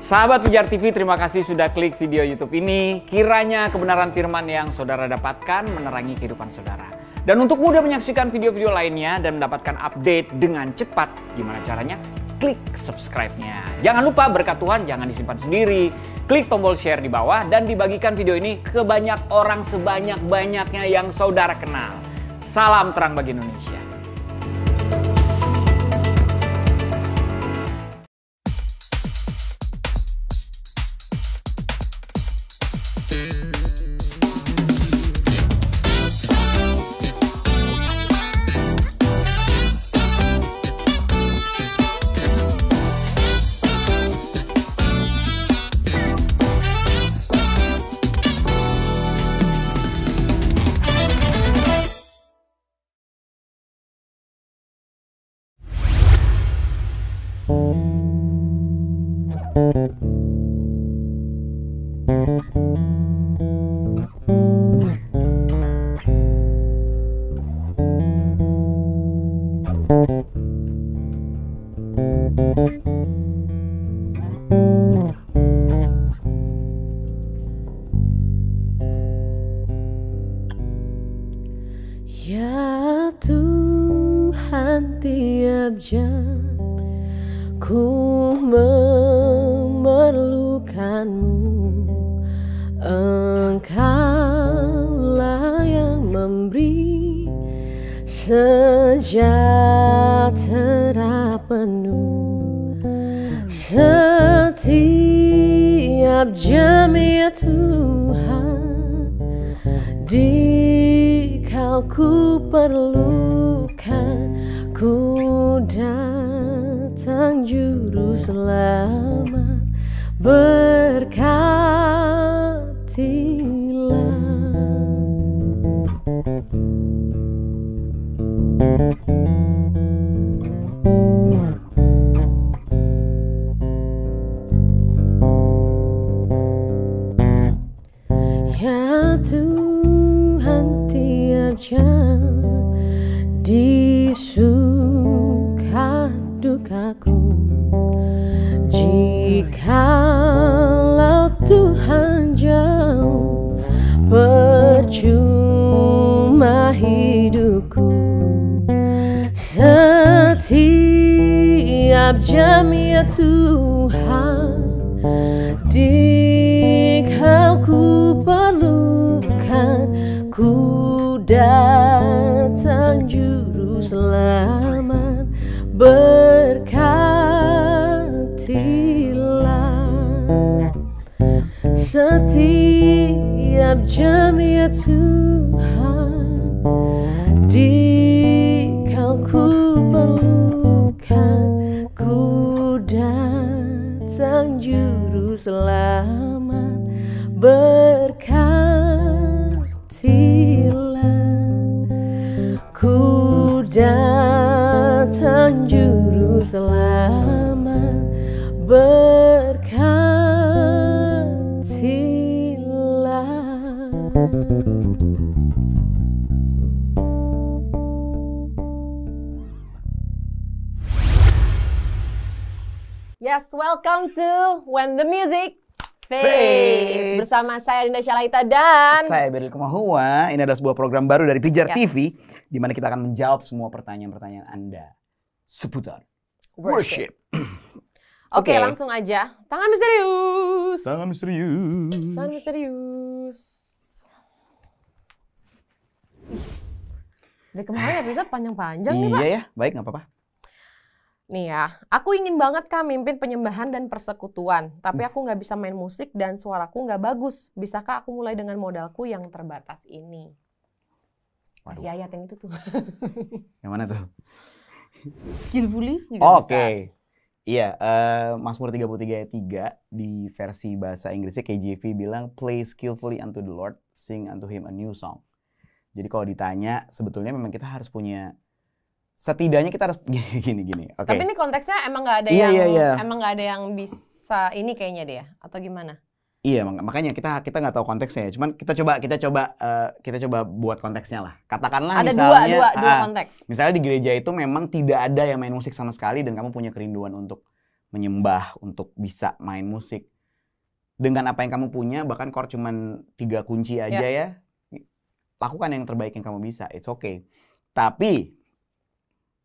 Sahabat Pijar TV, terima kasih sudah klik video YouTube ini. Kiranya kebenaran firman yang saudara dapatkan menerangi kehidupan saudara. Dan untuk mudah menyaksikan video-video lainnya dan mendapatkan update dengan cepat, gimana caranya? Klik subscribe-nya. Jangan lupa berkat Tuhan jangan disimpan sendiri. Klik tombol share di bawah dan dibagikan video ini ke banyak orang sebanyak-banyaknya yang saudara kenal. Salam terang bagi Indonesia. Ya Tuhan, tiap jam ku memerlukanmu. Engkaulah yang memberi sejahtera penuh setiap jam, ya Tuhan. Kau ku perlukan, ku datang juru selamat, berkatilah. Ya Tuhan, tiap jam di suka dukaku, jikalau Tuhan jauh, percuma hidupku. Setiap jam, ya Tuhan, Kau ku perlukan, ku datang juru selamat, berkatilah. Setiap jam, ya Tuhan, Kau ku perlukan, ku datang juru selamat, berkatilah. Ku datang juru selamat, berkatilah. Yes, welcome to When the Music Fades. Bersama saya Dinda Syalaita dan saya Beril Kumahua. Ini adalah sebuah program baru dari Pijar Yes. TV, di mana kita akan menjawab semua pertanyaan-pertanyaan Anda seputar worship. Oke, langsung aja. Tangan misterius. Tangan misterius. Tangan misterius. Dari kemarin episode panjang-panjang nih, Pak. Iya ya, baik, nggak apa-apa. Nih ya, aku ingin banget Kak mimpin penyembahan dan persekutuan. Tapi aku nggak bisa main musik dan suaraku nggak bagus. Bisakah aku mulai dengan modalku yang terbatas ini? Masih ayat yang itu tuh. Yang mana tuh? Skillfully juga bisa. Oke. Iya, Mazmur 33 ayat 3 di versi bahasa Inggrisnya KJV bilang, play skillfully unto the Lord, sing unto him a new song. Jadi kalau ditanya, sebetulnya memang kita harus punya, setidaknya kita harus gini. Okay. Tapi ini konteksnya emang nggak ada emang nggak ada yang bisa ini kayaknya deh, atau gimana? Iya, makanya kita nggak tahu konteksnya. Cuman kita coba buat konteksnya lah. Katakanlah ada misalnya dua konteks. Misalnya di gereja itu memang tidak ada yang main musik sama sekali dan kamu punya kerinduan untuk menyembah, untuk bisa main musik. Dengan apa yang kamu punya, bahkan chord cuman 3 kunci aja ya, lakukan yang terbaik yang kamu bisa. It's okay. Tapi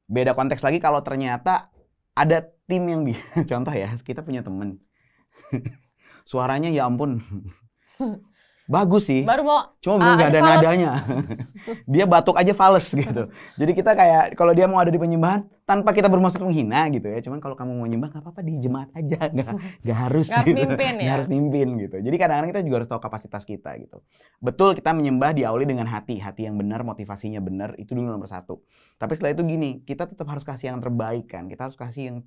beda konteks lagi kalau ternyata ada tim yang contoh ya, kita punya temen suaranya ya ampun bagus sih, Baru mau cuma belum nggak ada fals. nadanya. Dia batuk aja fals gitu. Jadi kita kayak kalau dia mau ada di penyembahan tanpa kita bermaksud menghina gitu ya. Cuman kalau kamu mau nyembah nggak apa-apa di jemaat aja, nggak harus Nggak harus gitu. mimpin ya? Nggak harus mimpin gitu. Jadi kadang-kadang kita juga harus tahu kapasitas kita gitu. Betul, kita menyembah diawali dengan hati yang benar, motivasinya benar, itu dulu nomor 1. Tapi setelah itu gini, kita tetap harus kasih yang terbaik kan. Kita harus kasih yang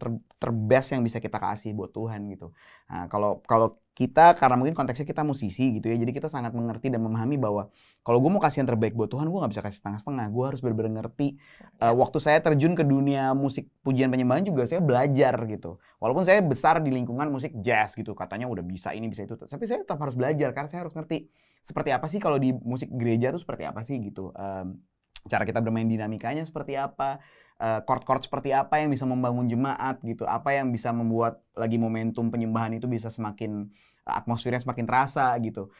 terbest yang bisa kita kasih buat Tuhan gitu. Nah, kalau kita, karena mungkin konteksnya kita musisi gitu ya, jadi kita sangat mengerti dan memahami bahwa kalau gue mau kasih yang terbaik buat Tuhan, gue nggak bisa kasih setengah-setengah. Gue harus benar-benar ngerti. Waktu saya terjun ke dunia musik pujian penyembahan juga saya belajar gitu. Walaupun saya besar di lingkungan musik jazz gitu, katanya udah bisa ini bisa itu, tapi saya tetap harus belajar karena saya harus ngerti seperti apa sih kalau di musik gereja tuh seperti apa sih gitu. Cara kita bermain dinamikanya seperti apa, chord-chord seperti apa yang bisa membangun jemaat gitu, apa yang bisa membuat lagi momentum penyembahan itu bisa semakin atmosfernya semakin terasa gitu.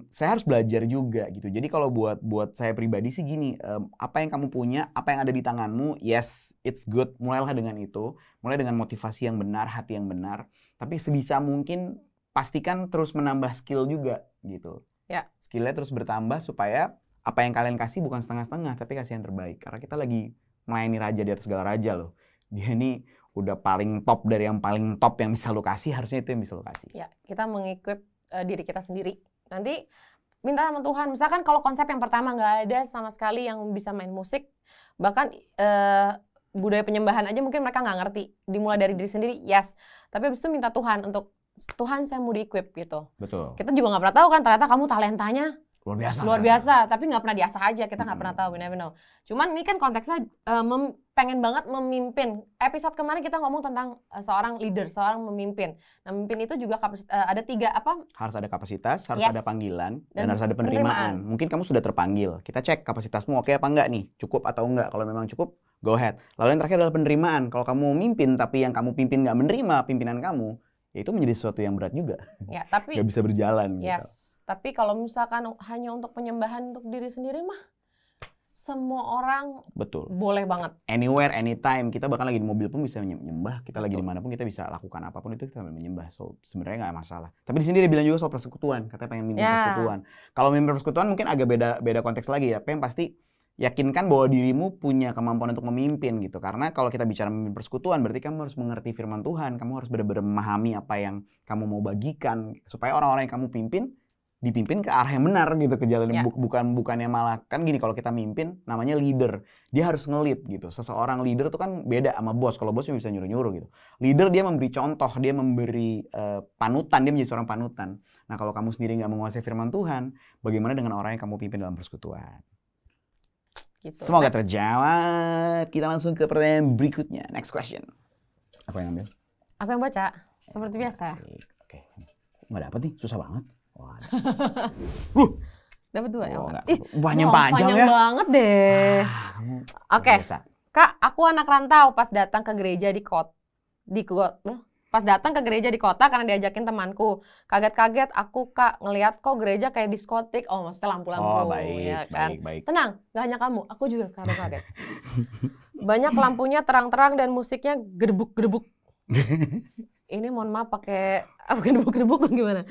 Saya harus belajar juga gitu. Jadi kalau buat saya pribadi sih gini, apa yang kamu punya, apa yang ada di tanganmu, yes, it's good. Mulailah dengan itu, mulai dengan motivasi yang benar, hati yang benar. Tapi sebisa mungkin pastikan terus menambah skill juga gitu. Ya. Skillnya terus bertambah supaya apa yang kalian kasih bukan setengah-setengah, tapi kasih yang terbaik. Karena kita lagi melayani raja di atas segala raja loh. Dia ini udah paling top dari yang paling top yang bisa lo kasih, harusnya itu yang bisa lo kasih. Ya, kita mengequip diri kita sendiri. Nanti minta sama Tuhan. Misalkan kalau konsep yang pertama nggak ada sama sekali yang bisa main musik, bahkan budaya penyembahan aja mungkin mereka nggak ngerti. Dimulai dari diri sendiri, yes. Tapi habis itu minta Tuhan untuk, Tuhan saya mau di-equip gitu. Betul. Kita juga nggak pernah tahu kan, ternyata kamu talentanya luar biasa, tapi nggak pernah diasah aja, kita nggak pernah tahu, we never know. Cuman ini kan konteksnya pengen banget memimpin. Episode kemarin kita ngomong tentang seorang leader, seorang memimpin. Nah, memimpin itu juga ada 3 apa? Harus ada kapasitas, harus Yes. ada panggilan, dan Dan harus ada penerimaan. Mungkin kamu sudah terpanggil. Kita cek kapasitasmu oke apa enggak nih, cukup atau enggak. Kalau memang cukup, go ahead. Lalu yang terakhir adalah penerimaan. Kalau kamu mau mimpin tapi yang kamu pimpin nggak menerima pimpinan kamu, ya itu menjadi sesuatu yang berat juga. Ya, tapi Nggak bisa berjalan gitu. yes. Tapi kalau misalkan hanya untuk penyembahan untuk diri sendiri mah, semua orang Betul. boleh banget. Anywhere, anytime. Kita bahkan lagi di mobil pun bisa menyembah. Kita lagi Betul. dimanapun kita bisa lakukan apapun itu kita sambil menyembah. So sebenarnya nggak masalah. Tapi di sini dia bilang juga soal persekutuan. Katanya pengen mimpin Ya. persekutuan. Kalau mimpin persekutuan mungkin agak beda konteks lagi ya. Tapi yang pasti yakinkan bahwa dirimu punya kemampuan untuk memimpin gitu. Karena kalau kita bicara memimpin persekutuan berarti kamu harus mengerti firman Tuhan. Kamu harus benar-benar memahami apa yang kamu mau bagikan supaya orang-orang yang kamu pimpin dipimpin ke arah yang benar gitu, ke jalan Ya. bukannya malah kan gini, kalau kita mimpin namanya leader, dia harus nge-lead gitu. Seseorang leader tuh kan beda sama bos. Kalau bos bisa nyuruh-nyuruh gitu. Leader dia memberi contoh, dia memberi panutan, dia menjadi seorang panutan. Nah, kalau kamu sendiri nggak menguasai firman Tuhan, bagaimana dengan orang yang kamu pimpin dalam persekutuan? Gitu. Semoga Next. terjawab. Kita langsung ke pertanyaan berikutnya. Next question. Apa yang ambil? Aku yang baca, seperti biasa. Oke. Nggak dapet nih, susah banget. Wah. Dapat 2 ya? Oh, Kak? nggak. Panjang panjang ya. banget deh. Kamu Oke. biasa. Kak, aku anak rantau pas datang ke gereja pas datang ke gereja di kota karena diajakin temanku. Kaget-kaget aku, Kak, ngelihat kok gereja kayak diskotik. Oh, maksudnya lampu-lampu. Oh, baik, ya kan? baik. Tenang, gak hanya kamu. Aku juga kaget. Banyak lampunya terang-terang dan musiknya gedebuk-gedebuk. Ini mohon maaf pakai gedebuk-gedebuk gimana?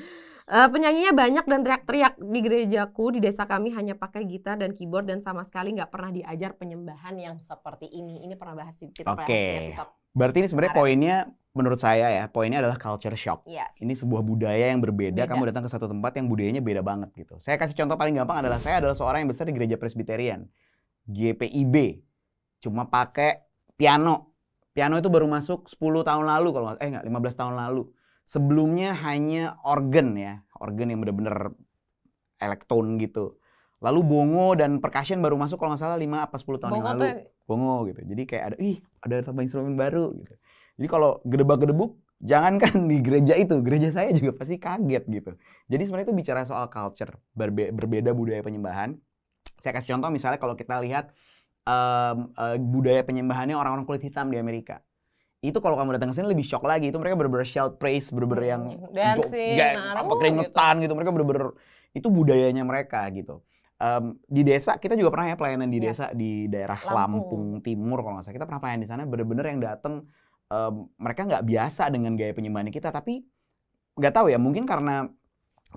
Penyanyinya banyak dan teriak-teriak. Di gerejaku, di desa kami hanya pakai gitar dan keyboard dan sama sekali nggak pernah diajar penyembahan yang seperti ini. Ini pernah bahas kita bahas di episode. Berarti ini sebenarnya poinnya menurut saya ya, poinnya adalah culture shock. Yes. Ini sebuah budaya yang berbeda. Beda. Kamu datang ke satu tempat yang budayanya beda banget gitu. Saya kasih contoh paling gampang adalah saya adalah seorang yang besar di gereja Presbyterian, GPIB. Cuma pakai piano. Piano itu baru masuk 10 tahun lalu kalau 15 tahun lalu. Sebelumnya hanya organ ya, organ yang benar-benar elektron gitu. Lalu bongo dan percussion baru masuk kalau nggak salah 5 apa 10 tahun Bongo yang lalu. tuh Bongo gitu. Jadi kayak ada tambah instrumen baru gitu. Jadi kalau gedebak-gedebuk, jangankan di gereja itu, gereja saya juga pasti kaget gitu. Jadi sebenarnya itu bicara soal culture, berbeda budaya penyembahan. Saya kasih contoh misalnya kalau kita lihat budaya penyembahannya orang-orang kulit hitam di Amerika. Itu kalau kamu datang ke sini lebih shock lagi. Itu mereka bener-bener shout praise, bener-bener yang dancing, apa keringetan gitu. Mereka bener-bener itu budayanya mereka gitu. Di desa kita juga pernah ya pelayanan di desa di daerah Lampung Timur kalau nggak salah. Kita pernah pelayanan di sana, bener-bener yang datang mereka nggak biasa dengan gaya penyembahan kita, tapi nggak tahu ya, mungkin karena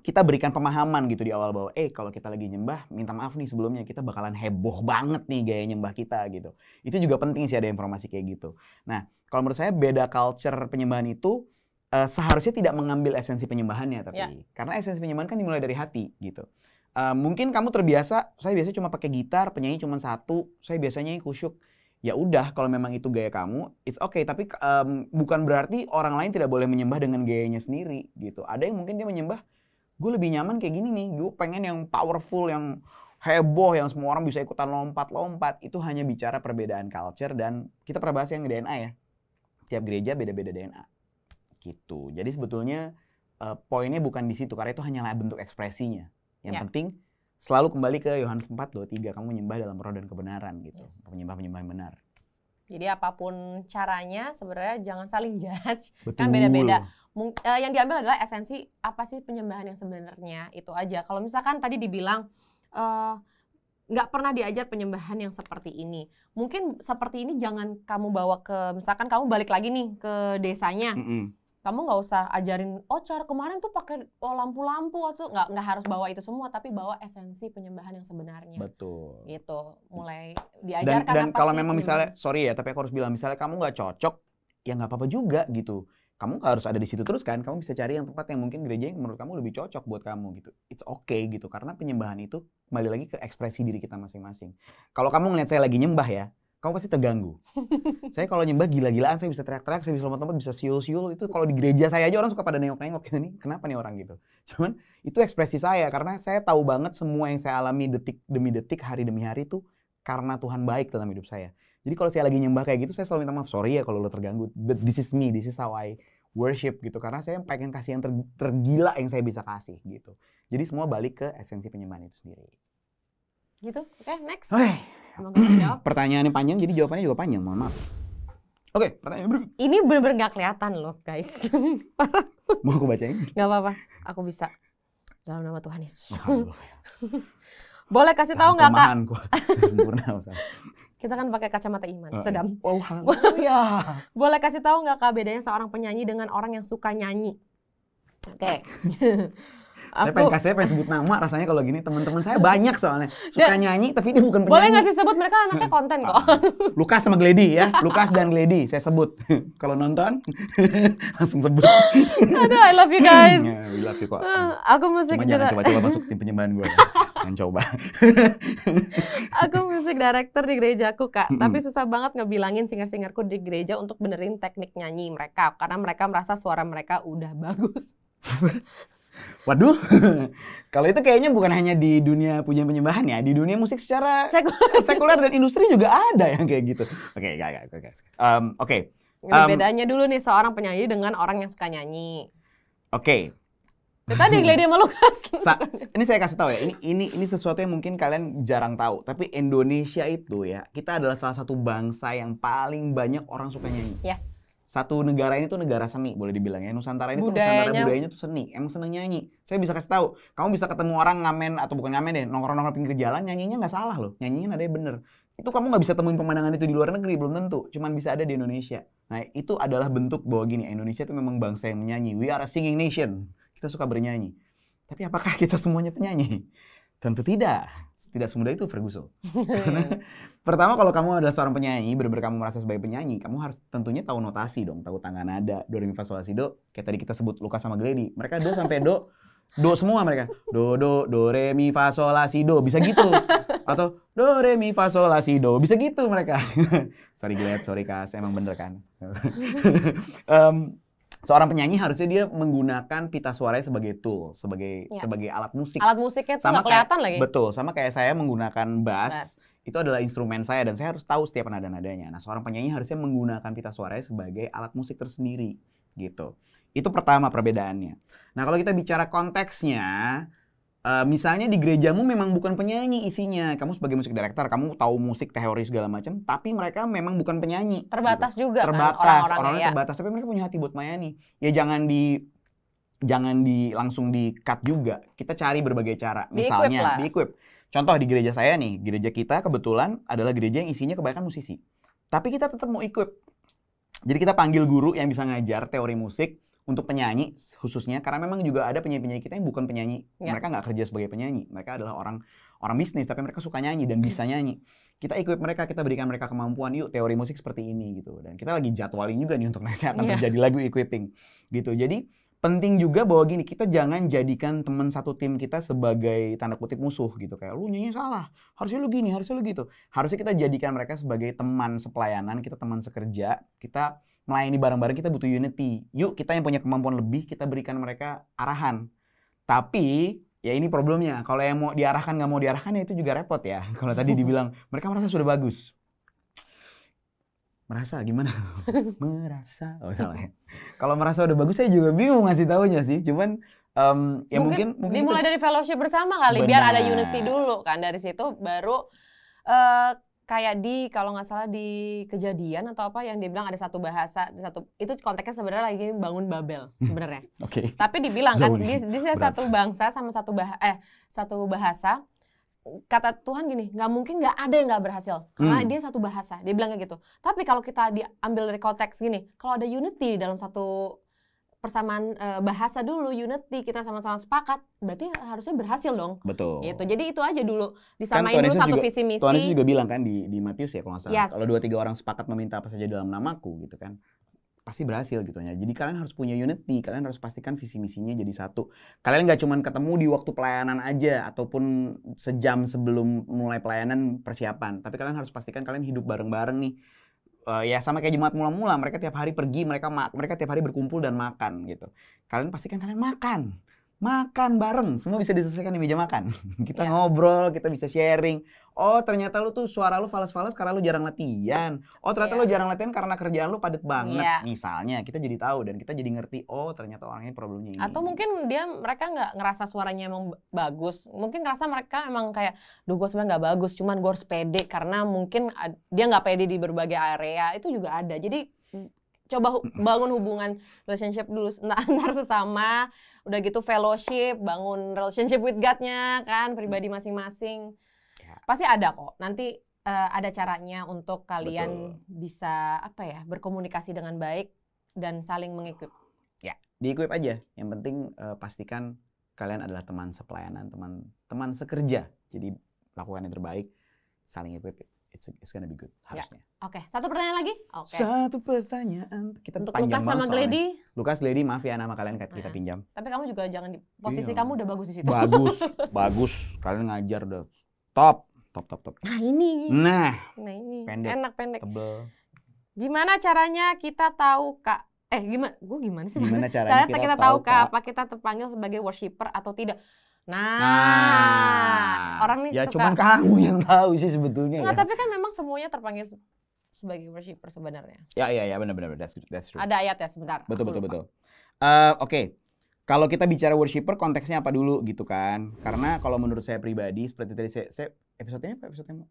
kita berikan pemahaman gitu di awal bahwa kalau kita lagi nyembah, minta maaf nih sebelumnya, kita bakalan heboh banget nih gaya nyembah kita gitu. Itu juga penting sih ada informasi kayak gitu. Nah, kalau menurut saya beda culture penyembahan itu seharusnya tidak mengambil esensi penyembahannya, tapi karena esensi penyembahan kan dimulai dari hati gitu. Mungkin kamu terbiasa, saya biasanya cuma pakai gitar, penyanyi cuma satu, saya biasanya kusyuk. Ya udah, kalau memang itu gaya kamu, it's okay. Tapi bukan berarti orang lain tidak boleh menyembah dengan gayanya sendiri gitu. Ada yang mungkin dia menyembah, gue lebih nyaman kayak gini nih, gue pengen yang powerful, yang heboh, yang semua orang bisa ikutan lompat-lompat. Itu hanya bicara perbedaan culture, dan kita pernah bahas yang DNA ya. Tiap gereja beda-beda DNA. Gitu. Jadi sebetulnya poinnya bukan di situ, karena itu hanyalah bentuk ekspresinya. Yang penting selalu kembali ke Yohanes 4:23, kamu menyembah dalam roh dan kebenaran gitu. Penyembah-penyembah yang benar. Jadi apapun caranya sebenarnya jangan saling judge. Betul. Kan beda-beda. Yang diambil adalah esensi apa sih penyembahan yang sebenarnya, itu aja. Kalau misalkan tadi dibilang nggak pernah diajar penyembahan yang seperti ini. Mungkin seperti ini jangan kamu bawa ke, misalkan kamu balik lagi nih ke desanya. Kamu nggak usah ajarin, cara kemarin tuh pakai lampu-lampu, atau nggak harus bawa itu semua, tapi bawa esensi penyembahan yang sebenarnya. Betul. Gitu, mulai diajarkan. Dan kalau memang misalnya, sorry ya, tapi aku harus bilang, misalnya kamu nggak cocok, ya nggak apa-apa juga gitu. Kamu nggak harus ada di situ terus kan, kamu bisa cari yang tempat yang mungkin gereja yang menurut kamu lebih cocok buat kamu gitu. It's okay gitu, karena penyembahan itu kembali lagi ke ekspresi diri kita masing-masing. Kalau kamu ngeliat saya lagi nyembah ya, kamu pasti terganggu. Saya kalau nyembah gila-gilaan, saya bisa teriak-teriak, saya bisa lompat-lompat, bisa siul-siul. Itu kalau di gereja saya aja orang suka pada nengok-nengok gitu nih, kenapa nih orang gitu. Cuman itu ekspresi saya, karena saya tahu banget semua yang saya alami detik demi detik, hari demi hari itu karena Tuhan baik dalam hidup saya. Jadi kalau saya lagi nyembah kayak gitu, saya selalu minta maaf, sorry ya kalau lo terganggu. But this is me, this is how I worship gitu. Karena saya pengen kasih yang tergila yang saya bisa kasih gitu. Jadi semua balik ke esensi penyembahan itu sendiri. Gitu, oke, next. Semoga menjawab. Pertanyaannya panjang, jadi jawabannya juga panjang, mohon maaf. Oke, pertanyaan berikut. Ini bener-bener gak kelihatan loh, guys. Mau aku bacain? Gak apa-apa, aku bisa. Dalam nama Tuhan Yesus. Boleh kasih tahu nggak Kak? Sempurna, kita kan pakai kacamata iman, sedam. Ya. Boleh kasih tahu nggak Kak bedanya seorang penyanyi dengan orang yang suka nyanyi? Oke. Saya pengen sebut nama, rasanya kalau gini teman-teman saya banyak soalnya suka nyanyi tapi dia bukan penyanyi. Boleh nggak sih sebut, mereka anaknya konten kok. Lukas sama Gledy ya, Lukas dan Gledy saya sebut. Kalau nonton langsung sebut. Aduh, I love you guys. Yeah, we love you kok. Aku musik jangan coba-coba masuk tim penyembahan gue. Jangan coba. Aku musik director di gerejaku Kak, tapi susah banget ngebilangin singer-singerku di gereja untuk benerin teknik nyanyi mereka karena mereka merasa suara mereka udah bagus. Waduh, kalau itu kayaknya bukan hanya di dunia pujian penyembahan ya, di dunia musik secara sekuler dan industri juga ada yang kayak gitu. Oke. Bedanya dulu nih seorang penyanyi dengan orang yang suka nyanyi. Oke. Tadi Gledy sama Lukas. Ini saya kasih tahu ya, ini sesuatu yang mungkin kalian jarang tahu, tapi Indonesia itu ya, kita adalah salah satu bangsa yang paling banyak orang suka nyanyi. Yes. Satu negara ini tuh negara seni boleh dibilang ya. Nusantara ini tuh Nusantara budayanya tuh seni. Emang seneng nyanyi. Saya bisa kasih tahu, kamu bisa ketemu orang ngamen atau bukan ngamen deh, nongkrong-nongkrong pinggir jalan, nyanyinya nggak salah loh. Nyanyinya nadanya bener. Itu kamu nggak bisa temuin pemandangan itu di luar negeri, belum tentu. Cuman bisa ada di Indonesia. Nah itu adalah bentuk bahwa gini, Indonesia itu memang bangsa yang menyanyi. We are a singing nation. Kita suka bernyanyi. Tapi apakah kita semuanya penyanyi? Tentu tidak. Tidak semudah itu Ferguson. Karena pertama kalau kamu adalah seorang penyanyi, benar-benar kamu merasa sebagai penyanyi, kamu harus tentunya tahu notasi dong, tahu tangga nada, do, re, mi, fa, sol, la, si, do. Kayak tadi kita sebut Lukas sama Gledy. Mereka do sampai do semua mereka. Do, re, mi, fa, sol, la, si, do. Bisa gitu. Atau do, re, mi, fa, sol, la, si, do. Bisa gitu mereka. Sorry Gled, sorry Kas, emang bener kan. Seorang penyanyi harusnya dia menggunakan pita suaranya sebagai tool, sebagai alat musik. Alat musiknya tuh nggak kelihatan lagi. Betul, sama kayak saya menggunakan bass. Itu adalah instrumen saya dan saya harus tahu setiap nada-nadanya. Nah, seorang penyanyi harusnya menggunakan pita suaranya sebagai alat musik tersendiri, gitu. Itu pertama perbedaannya. Nah, kalau kita bicara konteksnya, Misalnya di gerejamu memang bukan penyanyi isinya, kamu sebagai musik director, kamu tahu musik teori segala macam, tapi mereka memang bukan penyanyi. Terbatas gitu. juga Terbatas, kan orang-orangnya orang-orangnya ya. terbatas, tapi mereka punya hati buat melayani. Ya jangan langsung di cut juga. Kita cari berbagai cara. Misalnya di-equip. Contoh di gereja saya nih, gereja kita kebetulan adalah gereja yang isinya kebanyakan musisi. Tapi kita tetap mau equip. Jadi kita panggil guru yang bisa ngajar teori musik untuk penyanyi khususnya, karena memang juga ada penyanyi-penyanyi kita yang bukan penyanyi. Mereka nggak kerja sebagai penyanyi. Mereka adalah orang bisnis, tapi mereka suka nyanyi dan bisa nyanyi. Kita equip mereka, kita berikan mereka kemampuan, yuk teori musik seperti ini gitu. Dan kita lagi jadwalin juga nih untuk next akan terjadi lagu equipping gitu. Jadi penting juga bahwa gini, kita jangan jadikan teman satu tim kita sebagai tanda kutip musuh gitu. Kayak lu nyanyi salah, harusnya lu gini, harusnya lu gitu. Harusnya kita jadikan mereka sebagai teman sepelayanan, kita teman sekerja, kita melayani bareng-bareng, kita butuh unity. Yuk kita yang punya kemampuan lebih, kita berikan mereka arahan. Tapi ya ini problemnya, kalau yang mau diarahkan nggak mau diarahkan ya itu juga repot ya. Kalau tadi dibilang mereka merasa sudah bagus. Merasa gimana? Merasa. Oh salah ya. Kalau merasa udah bagus saya juga bingung ngasih taunya sih. Cuman ya mungkin dimulai dari fellowship bersama kali. Biar ada unity dulu kan. Dari situ baru kayak kalau nggak salah di Kejadian atau apa yang dia bilang ada satu bahasa, itu konteksnya sebenarnya lagi bangun Babel sebenarnya. Oke. Tapi dibilang kan di satu bangsa sama satu bahasa. Kata Tuhan gini, nggak mungkin nggak ada yang nggak berhasil karena dia satu bahasa. Dia bilang kayak gitu. Tapi kalau kita diambil dari konteks gini, kalau ada unity dalam satu persamaan bahasa dulu, unity, kita sama-sama sepakat, berarti harusnya berhasil dong. Betul. Gitu. Jadi itu aja dulu, disamain kan dulu satu visi misi. Tuhan Yesus juga bilang kan di Matius ya kalau nggak salah, Yes. kalau 2-3 orang sepakat meminta apa saja dalam namaku gitu kan, pasti berhasil gitu ya. Jadi kalian harus punya unity, kalian harus pastikan visi misinya jadi satu. Kalian nggak cuma ketemu di waktu pelayanan aja ataupun sejam sebelum mulai pelayanan persiapan, tapi kalian harus pastikan kalian hidup bareng-bareng nih. Ya sama kayak jemaat mula-mula, mereka tiap hari pergi, mereka tiap hari berkumpul dan makan gitu. Kalian pastikan kalian makan bareng, semua bisa diselesaikan di meja makan. Kita ngobrol, kita bisa sharing. Oh ternyata lu tuh suara lu fales-fales karena lu jarang latihan. Oh ternyata lu jarang latihan karena kerjaan lu padat banget. Misalnya kita jadi tahu dan kita jadi ngerti. Oh ternyata orangnya problemnya ini. Atau mungkin mereka nggak ngerasa suaranya emang bagus. Mungkin ngerasa mereka emang kayak, duh gue sebenarnya nggak bagus, cuman gue harus pede karena mungkin dia nggak pede di berbagai area. Itu juga ada. Jadi coba bangun hubungan relationship dulu antar sesama, udah gitu fellowship, bangun relationship with God-nya kan, pribadi masing-masing. Pasti ada kok. Nanti ada caranya untuk kalian bisa berkomunikasi dengan baik dan saling mengikup. Ya, di-equip aja. Yang penting pastikan kalian adalah teman sepelayanan, teman sekerja. Jadi lakukan yang terbaik, saling equip. It's gonna be good harusnya. Oke, satu pertanyaan lagi. Satu pertanyaan. Kita untuk panjang Lukas sama Glady. Lukas, Glady, maaf ya nama kalian kita pinjam. Tapi kamu juga jangan posisi kamu udah bagus di situ. Bagus. Kalian ngajar udah top. Nah ini. Pendek. Enak pendek. Tebel. Gimana caranya kita tahu Kak? Gimana sih? Gimana caranya kita tahu Kak apa kita terpanggil sebagai worshiper atau tidak? Orang nih ya suka. cuman kamu yang tahu sih sebetulnya. Enggak, tapi kan memang semuanya terpanggil sebagai worshiper sebenarnya. Ya benar. That's true. Ada ayat ya sebentar. Betul. Oke. Kalau kita bicara worshiper konteksnya apa dulu gitu kan? Karena kalau menurut saya pribadi seperti tadi saya episodenya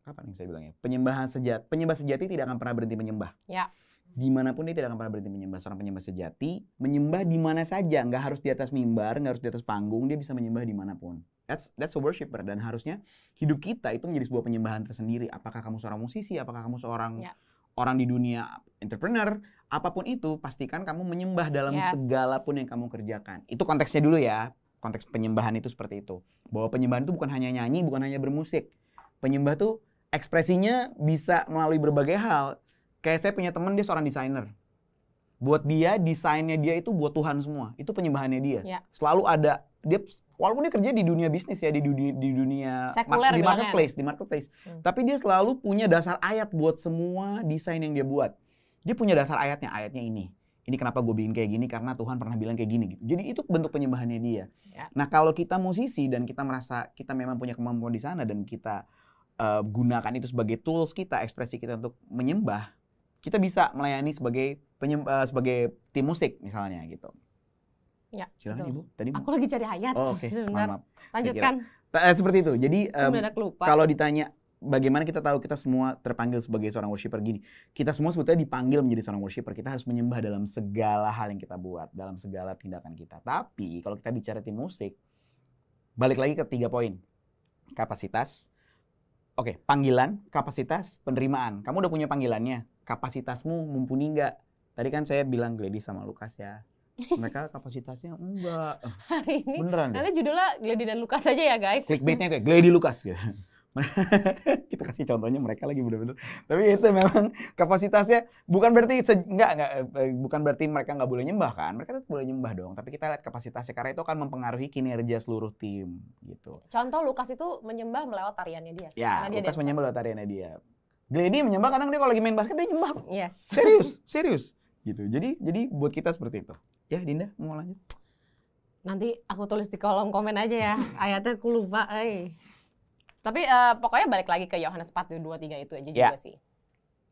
kapan yang saya bilang ya? Penyembah sejati tidak akan pernah berhenti menyembah. Ya. Dimanapun dia tidak akan pernah berhenti menyembah. Seorang penyembah sejati menyembah di mana saja, nggak harus di atas mimbar, nggak harus di atas panggung, dia bisa menyembah dimanapun. That's a worshiper, dan harusnya hidup kita itu menjadi sebuah penyembahan tersendiri. Apakah kamu seorang musisi, apakah kamu seorang orang di dunia entrepreneur, apapun itu, pastikan kamu menyembah dalam segala pun yang kamu kerjakan. Itu konteksnya dulu ya, konteks penyembahan itu seperti itu. Bahwa penyembahan itu bukan hanya nyanyi, bukan hanya bermusik. Penyembah tuh ekspresinya bisa melalui berbagai hal. Kayak saya punya teman, dia seorang desainer. Buat dia, desainnya dia itu buat Tuhan semua. Itu penyembahannya dia. Selalu ada, walaupun dia kerja di dunia bisnis ya, di dunia sekuler, di marketplace. Tapi dia selalu punya dasar ayat buat semua desain yang dia buat. Dia punya dasar ayatnya ini. Ini kenapa gue bikin kayak gini, karena Tuhan pernah bilang kayak gini gitu. Jadi itu bentuk penyembahannya dia. Nah kalau kita musisi dan kita merasa kita memang punya kemampuan di sana dan kita gunakan itu sebagai tools kita, ekspresi kita untuk menyembah, kita bisa melayani sebagai tim musik misalnya gitu. Ya, Silakan betul. Ibu. Tadi Aku lagi cari ayat. Oh, oke. Sebentar. Maaf. Lanjutkan. Seperti itu. Jadi Aku mendadak lupa. kalau ditanya bagaimana kita tahu kita semua terpanggil sebagai seorang worshiper gini. Kita semua sebetulnya dipanggil menjadi seorang worshiper. Kita harus menyembah dalam segala hal yang kita buat, dalam segala tindakan kita. Tapi kalau kita bicara tim musik, balik lagi ke 3 poin. Kapasitas. Oke, panggilan, kapasitas, penerimaan. Kamu udah punya panggilannya. Kapasitasmu mumpuni nggak? Tadi kan saya bilang Gladys sama Lukas ya. Mereka kapasitasnya enggak. Hari ini Beneran deh. nanti judulnya Glady dan Lukas aja ya guys. Clickbaitnya kayak Glady Lukas gitu. Kita kasih contohnya mereka lagi bener-bener. Tapi itu memang kapasitasnya bukan berarti bukan berarti mereka nggak boleh nyembah kan. Mereka tetap boleh nyembah dong. Tapi kita lihat kapasitasnya karena itu akan mempengaruhi kinerja seluruh tim gitu. Contoh Lukas itu menyembah melewat tariannya dia. Ya, Karena dia Lukas dancer. menyembah lewat tariannya dia. Glady menyembah kadang dia kalau lagi main basket dia nyembah. Yes. Serius gitu. Jadi buat kita seperti itu. Ya, Dinda mau lanjut. Nanti aku tulis di kolom komen aja ya. Ayatnya aku lupa. Tapi pokoknya balik lagi ke Yohanes 4:23 itu aja juga sih.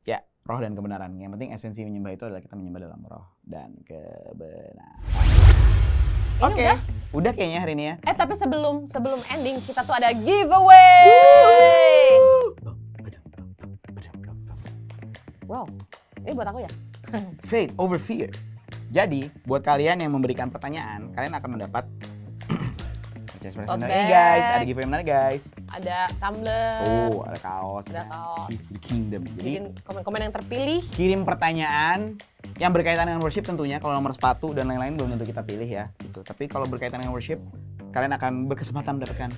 Ya, roh dan kebenaran. Yang penting esensi menyembah itu adalah kita menyembah dalam roh dan kebenaran. Oke, udah kayaknya hari ini ya. Tapi sebelum ending kita tuh ada giveaway. Wow, ini buat aku ya? Faith over fear. Jadi, buat kalian yang memberikan pertanyaan, kalian akan mendapat Oke. guys, ada giveaway menarik guys. Ada tumbler. Oh, ada kaos. Ada kaos. Keys to the Kingdom. Jadi, Bikin komen-komen yang terpilih. kirim pertanyaan yang berkaitan dengan worship tentunya. Kalau nomor sepatu dan lain-lain belum tentu kita pilih ya. Gitu. Tapi kalau berkaitan dengan worship, kalian akan berkesempatan mendapatkan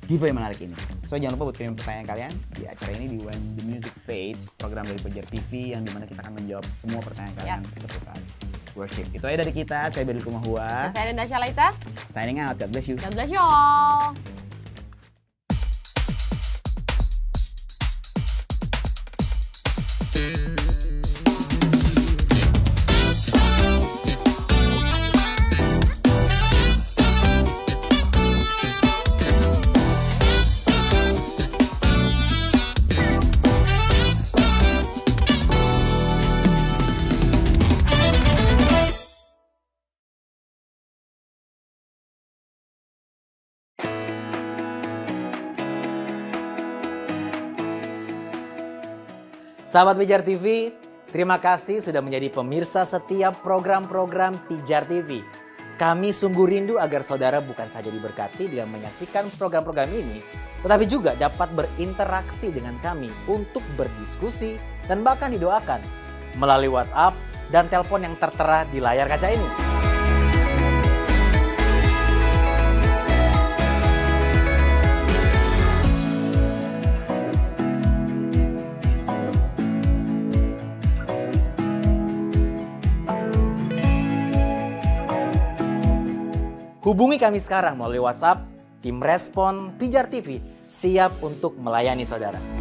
giveaway menarik ini. So jangan lupa buat kirim pertanyaan kalian di acara ini di When the Music Fades, program dari Fajar TV yang dimana kita akan menjawab semua pertanyaan kalian seputar worship. Itu aja dari kita. Saya Beri Kumahua. Dan saya Dinda Syalaita. Signing out. God bless you. God bless you all. Sahabat Pijar TV, terima kasih sudah menjadi pemirsa setiap program-program Pijar TV. Kami sungguh rindu agar saudara bukan saja diberkati dengan menyaksikan program-program ini, tetapi juga dapat berinteraksi dengan kami untuk berdiskusi dan bahkan didoakan melalui WhatsApp dan telepon yang tertera di layar kaca ini. Hubungi kami sekarang melalui WhatsApp, tim respon Pijar TV siap untuk melayani saudara.